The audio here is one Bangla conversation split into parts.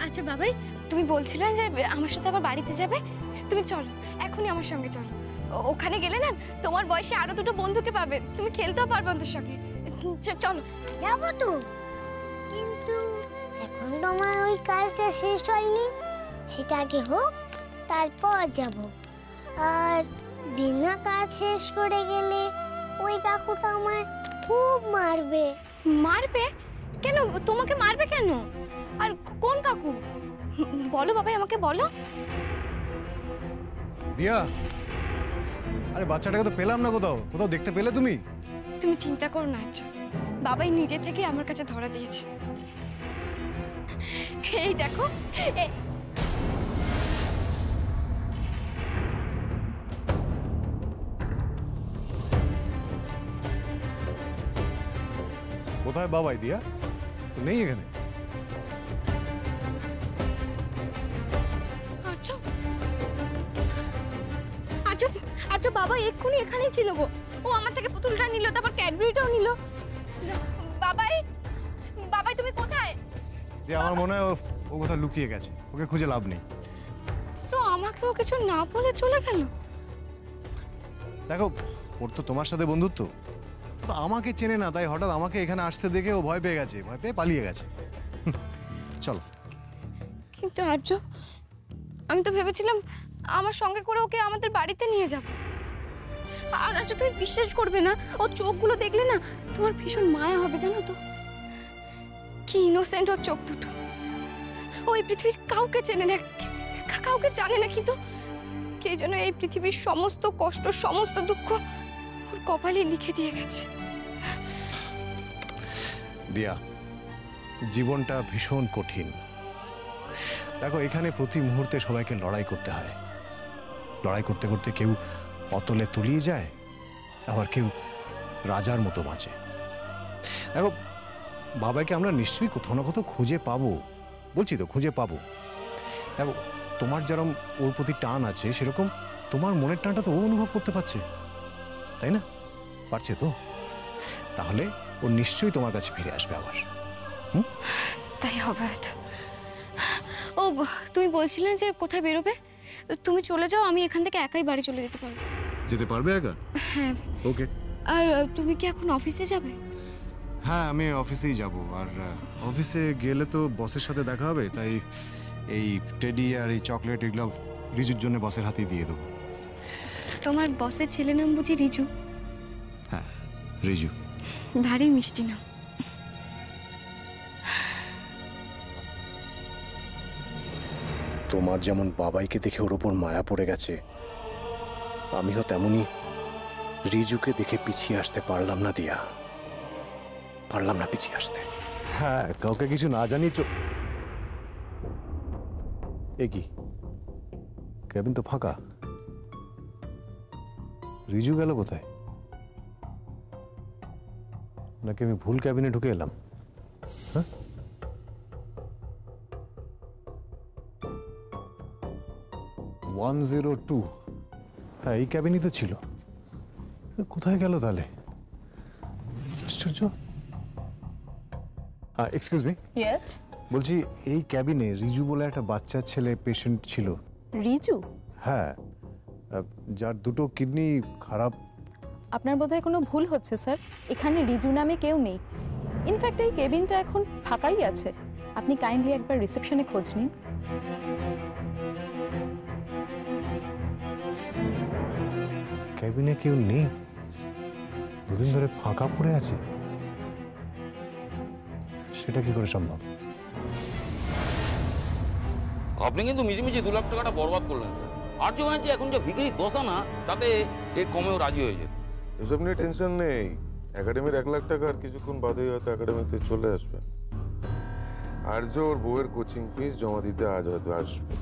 আচ্ছা বাবাই, তুমি বলছিলে যে আমার সাথে আবার বাড়িতে যাবে, তুমি চলো এখনই আমার সঙ্গে চলো। ওখানে গেলে না তোমার বয়সে আরো দুটো বন্ধুকে পাবে, তুমি খেলতেও পারবে ওদের সঙ্গে। চলো। যাবো তো, কিন্তু এখন তো আমার ওই কাজটা শেষ হয়নি, সেটা আগে হোক তারপর যাব। আর বিনা কাজ শেষ করে গেলে ওই কাকুটা আমায় খুব মারবে। মারবে কেন? তোমাকে মারবে কেন? আর কোন কাকু? বলো বাবাই, আমাকে বলো। দিয়া, আরে বাচ্চাটাকে তো পেলাম না কোথাও। কোথাও দেখতে পেলে তুমি? তুমি চিন্তা করো না, বাবাই নিজে থেকে আমার কাছে ধরা দিয়েছে। এই দেখো, কোথায় বাবাই? দিয়া তো নেই এখানে। আচ্ছা বাবা এক্ষুনি এখানেই ছিল গো। ও আমার থেকে পুতুলটা নিল, তারপর ক্যাডবেরিটাও নিল। বাবাই, বাবাই তুমি কোথায়? যে আমার মনে হয় ও কোথাও লুকিয়ে গেছে, ওকে খুঁজে লাভ নেই। তো আমাকে ও কিছু না বলে চলে গেল। দেখো, ওর তো তোমার সাথে বন্ধুত্ব, তো আমাকে চেনে না, তাই হঠাৎ আমাকে এখানে আসতে দেখে ও ভয় পেয়ে গেছে, ভয় পেয়ে পালিয়ে গেছে। চলো। কিন্তু আর্য, আমি তো ভেবেছিলাম আমার সঙ্গে করে ওকে আমাদের বাড়িতে নিয়ে যাব। আর আর্য তুমি বিশ্বাস করবে না, ও চোখগুলো দেখলে না তোমার ভীষণ মায়া হবে, জানো তো? কি ইনোসেন্ট ওর চোখ দুটো। ও এই পৃথিবীর কাউকে চেনে না, কাউকে জানে না, কিন্তু কে যেন এই পৃথিবীর সমস্ত কষ্ট, সমস্ত দুঃখ ওর কপালে লিখে দিয়ে গেছে। দিয়া, জীবনটা ভীষণ কঠিন। দেখো, এখানে প্রতি মুহূর্তে সবাইকে লড়াই করতে হয়। লড়াই করতে করতে কেউ অতলে তলিয়ে যায়, আবার কেউ রাজার মতো বাঁচে। দেখো, বাবাকে আমরা নিশ্চয়ই কোথাও না কোথাও খুঁজে পাবো, বলছি তো খুঁজে পাবো। দেখো, তোমার যেরকম ওর প্রতি টান আছে, সেরকম তোমার মনের টানটা তো ও অনুভব করতে পারছে, তাই না? পারছে তো? তাহলে ও নিশ্চয়ই তোমার কাছে ফিরে আসবে আবার। তাই হবে। ও, তুমি বলছিলে যে কোথায় বেরোবে? তুমি চলে যাও, আমি এখান থেকে একাই বাড়ি চলে যেতে পারবো। যেতে পারবে একা? হ্যাঁ। ওকে। আর তুমি কি এখন অফিসে যাবে? হ্যাঁ, আমি অফিসেই যাব। আর অফিসে গেলে তো বসের সাথে দেখা হবে, তাই এই টেডি আর এই চকলেট এগুলো রিজুর জন্য বসের হাতেই দিয়ে দেবো। তোমার বসের ছেলে নাম বুঝি রিজু? হ্যাঁ, রিজু। ভারী মিষ্টি নাম। তোমার যেমন বাবাইকে দেখে ওর ওপর মায়া পড়ে গেছে, আমিও তেমনি রিজুকে দেখে পিছিয়ে আসতে পারলাম না। দিয়া, পারলাম না পিছিয়ে আসতে। হ্যাঁ, কাউকে কিছু না জানিয়ে এ কি, কেবিন তো ফাঁকা। রিজু গেল কোথায়? নাকি আমি ভুল ক্যাবিনে ঢুকে এলাম? হ্যাঁ, 102। হ্যাঁ, এই ক্যাবিনই তো ছিল। কোথায় গেল তাহলে? আশ্চর্য। Excuse me. ইয়েস। বলছি, এই ক্যাবিনে রিজু বলে একটা বাচ্চা ছেলে পেশেন্ট ছিল। রিজু? হ্যাঁ, যার দুটো কিডনি খারাপ। আপনার বোধহয় কোনো ভুল হচ্ছে স্যার, এখানে রিজু নামে কেউ নেই। ইনফ্যাক্ট এই কেবিনটা এখন ফাঁকাই আছে। আপনি কাইন্ডলি একবার রিসেপশনে খোঁজ নিন। ক্যাবিনে কেউ নেই, দুদিন ধরে ফাঁকা পড়ে আছে। সেটা কি করে সম্ভব? আপনি কিন্তু মিছিমিছি 2 লাখ টাকাটা বরবাদ করলেন। আর যে মানে এখন যে ভিখারি দশা না, তাতে এর কমেও রাজি হয়ে যেত। এসব নিয়ে টেনশন নেই, একাডেমির 1 লাখ টাকা আর কিছুক্ষণ বাদেই হয়তো একাডেমিতে চলে আসবে। আর্য ওর বউয়ের কোচিং ফিস জমা দিতে আজ হয়তো আসবে,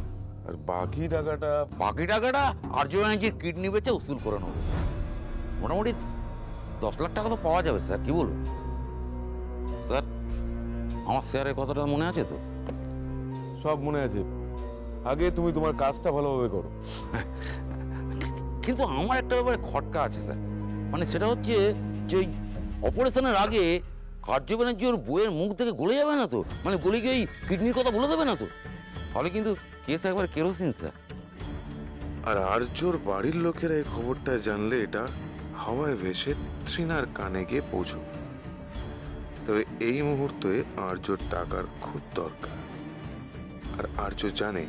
আর বাকি টাকাটা আর্য ব্যানার্জির কিডনি বেচে উসুল করে নেব। মোটামুটি 10 লাখ টাকা তো পাওয়া যাবে স্যার, কি বলুন? স্যার, আমার শেয়ারের কথাটা মনে আছে তো? সব মনে আছে। আগে তুমি তোমার কাজটা ভালোভাবে করো। কিন্তু আমার একটা ব্যাপারে খটকা আছে স্যার, মানে সেটা হচ্ছে যে অপারেশনের আগে আর্য ব্যানার্জি ওর বইয়ের মুখ থেকে গলে যাবে না তো? মানে গলে গিয়ে ওই কিডনির কথা বলে দেবে না তো? তাহলে কিন্তু কেস একবার কেরোসিন স্যার। আর আর্যর বাড়ির লোকেরা এই খবরটা জানলে এটা হাওয়ায় ভেসে তৃণার কানে গিয়ে পৌঁছবে। তবে এই মুহূর্তে আর্যর টাকার খুব দরকার। আর আর্য জানে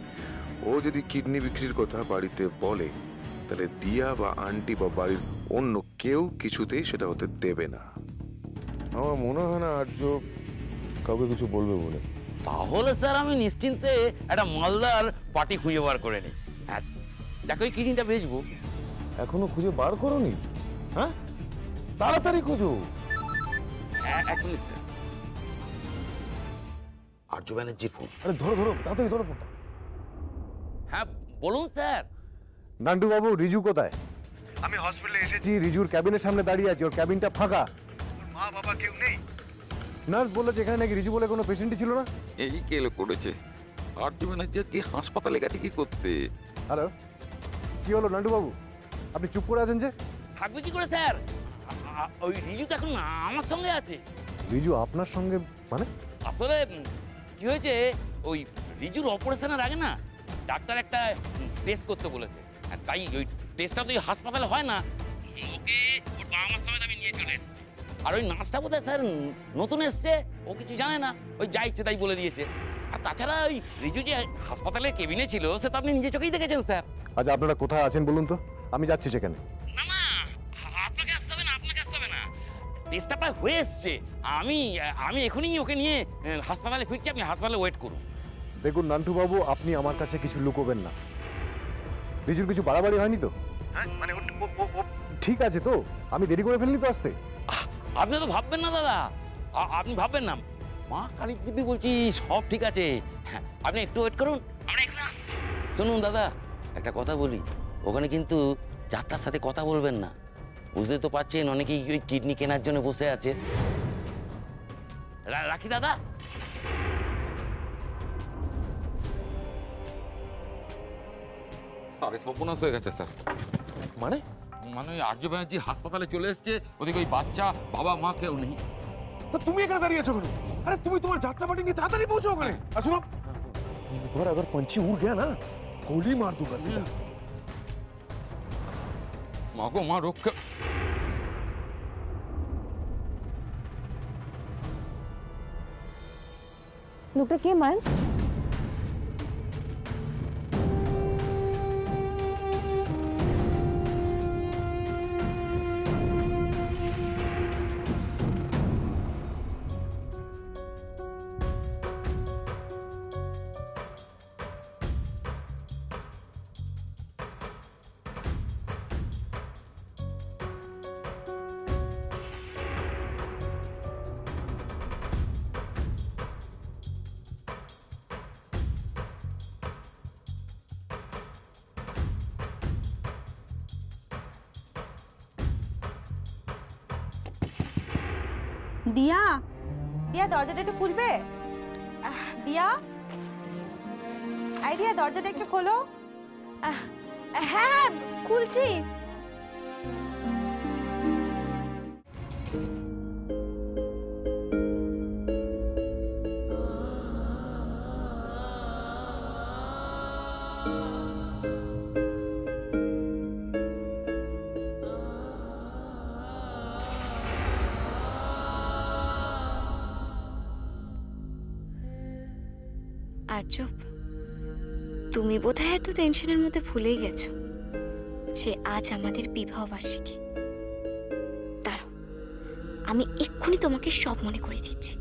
ও যদি কিডনি বিক্রির কথা বাড়িতে বলে তাহলে দিয়া বা আন্টি বা বাড়ির অন্য কেউ কিছুতেই সেটা হতে দেবে না। আমার মনে হয় না আর্য কাউকে কিছু বলবে বলে। তাহলে স্যার আমি নিশ্চিন্তে একটা মালদার পার্টি খুঁজে বার করে নিই। দেখো ওই কিডনিটা বেচবো। এখনো খুঁজে বার করোনি? হ্যাঁ, তাড়াতাড়ি খুঁজো। এক মিনিট স্যার। আর্য ব্যানার্জির ফোন। আরে ধরো ধরো, তাড়াতাড়ি ধরো ফোনটা। হ্যাঁ বলুন স্যার। নান্টু বাবু, রিজু কোথায়? আমি হসপিটালে এসেছি, রিজুর ক্যাবিনের সামনে দাঁড়িয়ে আছি, ওর ক্যাবিনটা ফাঁকা, ওর মা বাবা কেউ নেই। নার্স বললো যেখানে নাকি রিজু বলে কোনো পেশেন্টই ছিল না। এই কেলো করেছে। আর্য ব্যানার্জি কি হাসপাতালে গেছে কি করতে? হ্যালো, কি হলো নান্টু বাবু, আপনি চুপ করে আছেন যে? থাকবে কি করে স্যার? ওই রিজু তো এখন আমার সঙ্গে আছে। রিজু আপনার সঙ্গে মানে? আসলে কি হয়েছে, ওই রিজুর অপারেশনের আগে না ডাক্তার একটা টেস্ট করতে বলেছে। আর তাই ওই টেস্টটা তো হাসপাতালে হয় না, ওকে ওর বাবা মার সমেত আমি নিয়ে চলে এসেছি। আর ওই নার্সটা বোধহয় স্যার নতুন এসছে, ও কিছু জানে না, ওই যা ইচ্ছে তাই বলে দিয়েছে। আর তাছাড়া ওই রিজু যে হাসপাতালের কেবিনে ছিল সে তো আপনি নিজে চোখেই দেখেছেন স্যার। আচ্ছা, আপনারা কোথায় আছেন বলুন তো, আমি যাচ্ছি সেখানে। না না, আপনাকে আসতে হবে না, আপনাকে আসতে হবে না, টেস্টটা প্রায় হয়ে এসছে। আমি এখনই ওকে নিয়ে হাসপাতালে ফিরছি, আপনি হাসপাতালে ওয়েট করুন। দেখুন নান্টু বাবু, আপনি আমার কাছে কিছু লুকোবেন না। রিজুর কিছু বাড়াবাড়ি হয়নি তো? হ্যাঁ, মানে ও ঠিক আছে তো? আমি দেরি করে ফেলনি তো আসতে? আপনি তো ভাববেন না দাদা, আপনি ভাববেন না। মা কালী দেবী বলছি, সব ঠিক আছে। হ্যাঁ, আপনি একটু ওয়েট করুন, আমরা এখানে আসছি। শুনুন দাদা, একটা কথা বলি, ওখানে কিন্তু যাত্রার সাথে কথা বলবেন না। বুঝতে তো পারছেন অনেকেই ওই কিডনি কেনার জন্য বসে আছে। রাখি দাদা। স্যার সর্বনাশ হয়ে গেছে স্যার। মানে মানে ওই আর্য ব্যানার্জি হাসপাতালে চলে এসছে, ওদিকে ওই বাচ্চা বাবা মা কেউ নেই। তো তুমি এখানে দাঁড়িয়ে আছো কেন? আরে তুমি তোমার যাত্রা পার্টি নিয়ে তাড়াতাড়ি পৌঁছো ওখানে। আর শুনো, इस बार अगर पंछी उड़ गया ना, गोली मार दूंगा सीधा। মা গো মা, রক্ষা। লোকটা কে মায়ের? দিয়া, দিয়া দরজাটা একটু খুলবে? দিয়া, আই দিয়া দরজাটা একটু খোলো। হ্যাঁ, খুলছি। আর্য, তুমি বোধহয় এত টেনশনের মধ্যে ভুলেই গেছো যে আজ আমাদের বিবাহ বার্ষিকী। দাঁড়াও, আমি এক্ষুনি তোমাকে সব মনে করে দিচ্ছি।